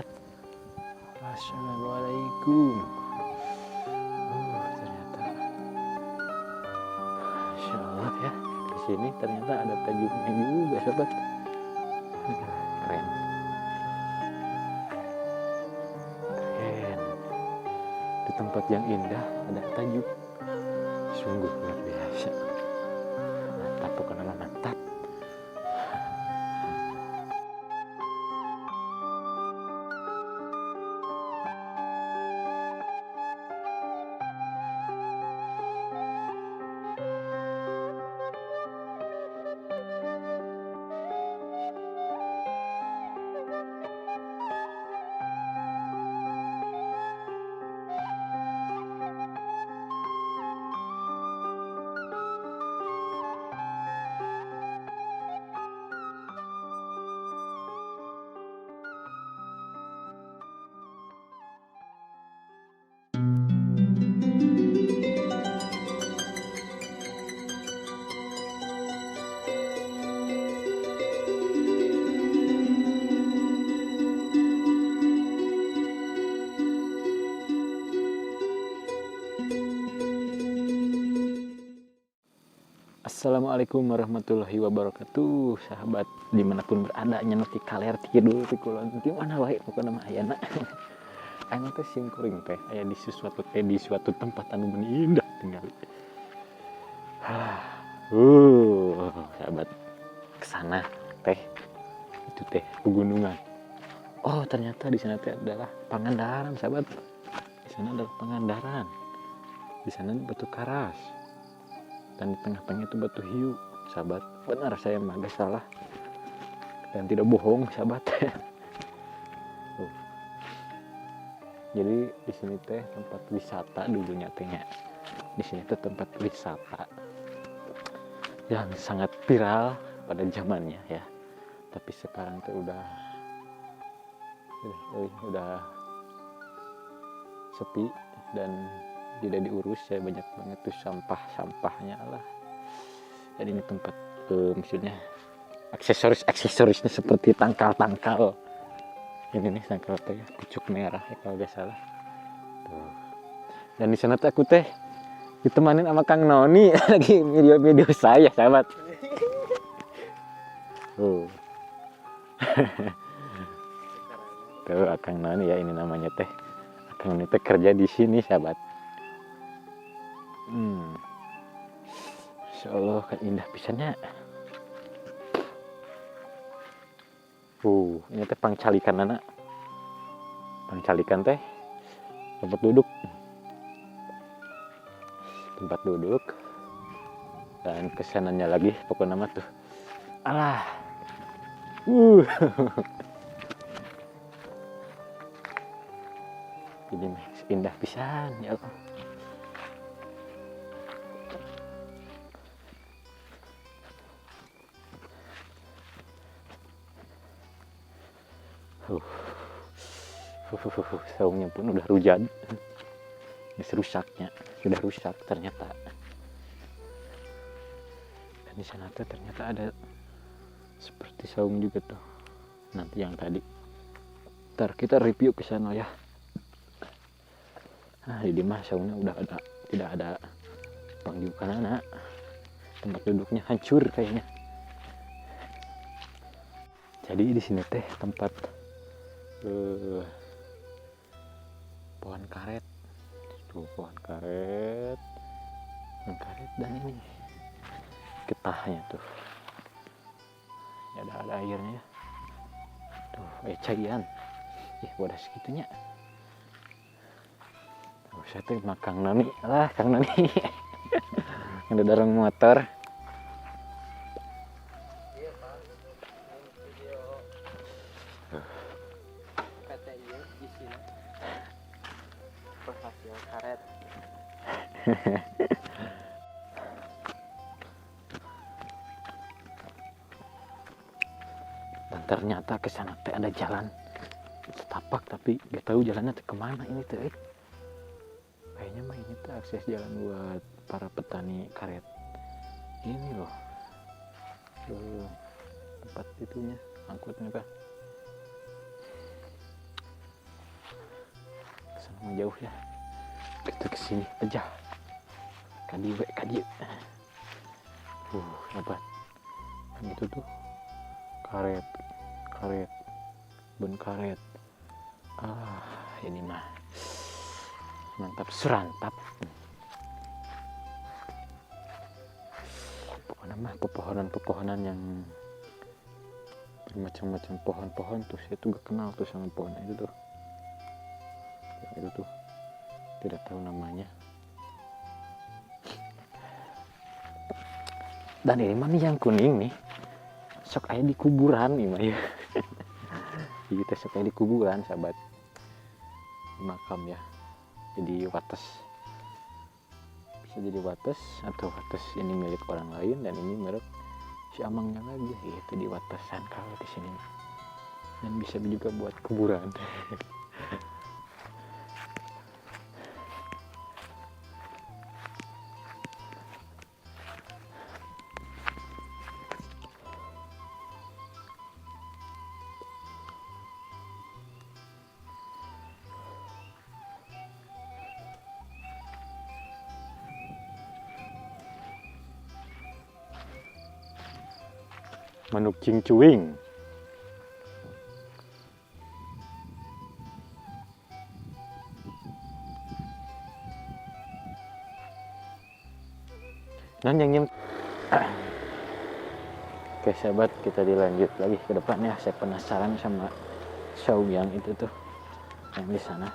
sahabat. Assalamualaikum. Ternyata Masya Allah ya, di sini ternyata ada tajuknya juga sahabat. Keren. Di tempat yang indah ada tajuk. Sungguh luar biasa. Mantap, pokoknya mantap. Assalamualaikum warahmatullahi wabarakatuh, sahabat dimanapun berada, nyenuti kaler tidur di kulon di mana wae pokoknya mah ayana. Aing teh simkuring teh aya di suatu tempat anu indah tinggal. Sahabat kesana teh itu teh pegunungan. Oh ternyata di sana teh adalah Pangandaran sahabat. Di sana adalah Pangandaran. Di sana batu karas. Dan di tengah-tengah itu batu hiu, sahabat. Benar saya mah gak salah dan tidak bohong, sahabat. Jadi di sini teh tempat wisata dulunya tehnya. Di sini teh tempat wisata yang sangat viral pada zamannya ya. Tapi sekarang teh udah sepi dan tidak diurus ya, banyak banget tuh sampahnya lah. Jadi ini tempat maksudnya aksesorisnya seperti tangkal ini nih tangkal teh ya, pucuk merah ya kalau gak salah tuh. Dan di sana tuh aku teh ditemanin sama Kang Noni lagi video saya sahabat. Tuh Kang Noni ya, ini namanya teh Kang Noni teh kerja di sini sahabat. Insya Allah kan indah pisannya. Ini teh pangcalikan anak. Pangcalikan teh tempat duduk dan kesananya lagi pokoknya mah tuh. Alah. Ini indah pisan ya Allah. Saungnya pun udah hujan, sudah rusak ternyata. Dan di sana tuh ternyata ada seperti saung juga tuh. Nanti yang tadi, ntar kita review ke sana ya. Nah di mah saungnya udah ada, tidak ada pangjukan anak. Tempat duduknya hancur kayaknya. Jadi di sini teh tempat pohon karet dan ini getahnya tuh ya, ada airnya tuh, cairan wadah segitunya tuh. Saya tuh sama Kang Noni ada dorong motor. Karet. Dan ternyata ke sana teh ada jalan setapak, tapi gak tahu jalannya teh kemana ini teh. Kayaknya mah ini teh akses jalan buat para petani karet. Ini loh tempat itunya, angkutnya kan. jauh ya kita kesini aja kadi sahabat yang itu tuh karet ban karet. Ini mah mantap serantap. Pokoknya mah pepohonan yang bermacam-macam pohon-pohon tuh saya tuh gak kenal tuh sama pohon itu tuh. Yang itu tuh tidak tahu namanya. Dan ini mah nih yang kuning nih sok aya di kuburan nih mah ya. Kita sok aya di kuburan sahabat, makam ya, jadi wates, bisa jadi wates atau wates ini milik orang lain dan ini milik si amangnya lagi gitu di watesan kalau di sini, dan bisa juga buat kuburan. Manuk cingcuing. Dan yang Oke sahabat, kita dilanjut lagi ke depannya. Saya penasaran sama show yang itu tuh, yang di sana.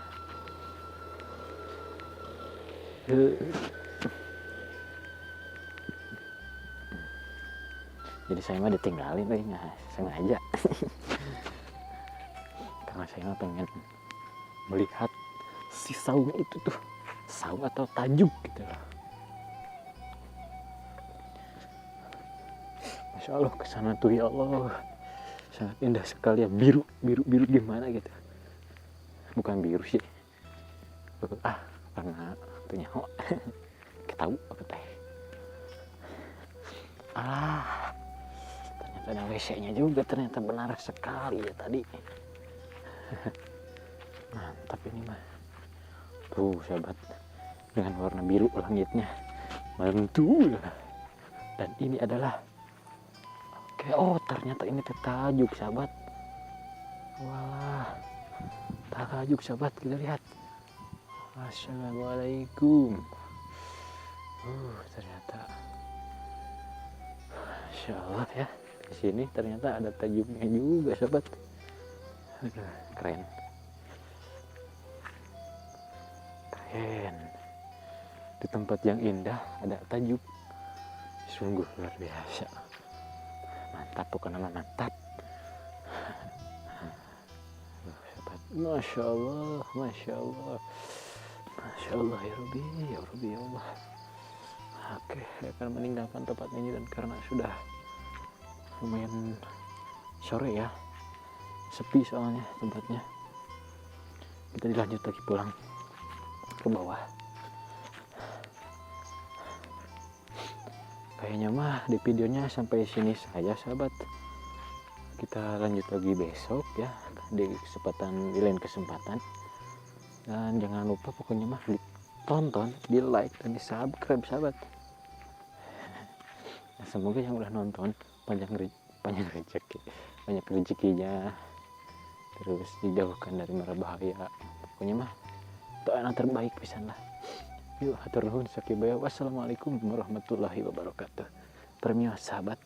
Jadi saya mah ditinggalin nggak sengaja. Karena saya mah pengen melihat si saung itu tuh, saung atau tajuk gitu loh. Masya Allah kesana tuh ya Allah, sangat indah sekali ya, biru gimana gitu. Bukan biru sih, karena punya ketahu apa teh. Ternyata ada WC-nya juga, ternyata benar sekali ya tadi. Mantap ini mah. Tuh sahabat, dengan warna biru langitnya, mantul. Dan ini adalah ternyata ini tajuk sahabat. Wah, tajuk sahabat, kita lihat. Assalamualaikum. Ternyata Masya Allah ya, di sini ternyata ada tajuknya juga sahabat. Keren. Di tempat yang indah ada tajuk, sungguh luar biasa. Mantap, bukan nama mantap. Masya Allah ya Rabbi ya Allah. Oke, saya akan meninggalkan tempat ini, dan karena sudah lumayan sore ya, sepi soalnya tempatnya, kita dilanjut lagi pulang ke bawah. Kayaknya mah di videonya sampai sini saja sahabat. Kita lanjut lagi besok ya, di lain kesempatan. Dan jangan lupa pokoknya mah ditonton, di like dan di subscribe sahabat. Nah, semoga yang udah nonton panjang rezeki, banyak rezekinya, terus dijauhkan dari mara bahaya. Pokoknya mah doa yang terbaik pisan lah. Yuk hatur nuhun sakibaya. Wassalamualaikum warahmatullahi wabarakatuh. Permios sahabat.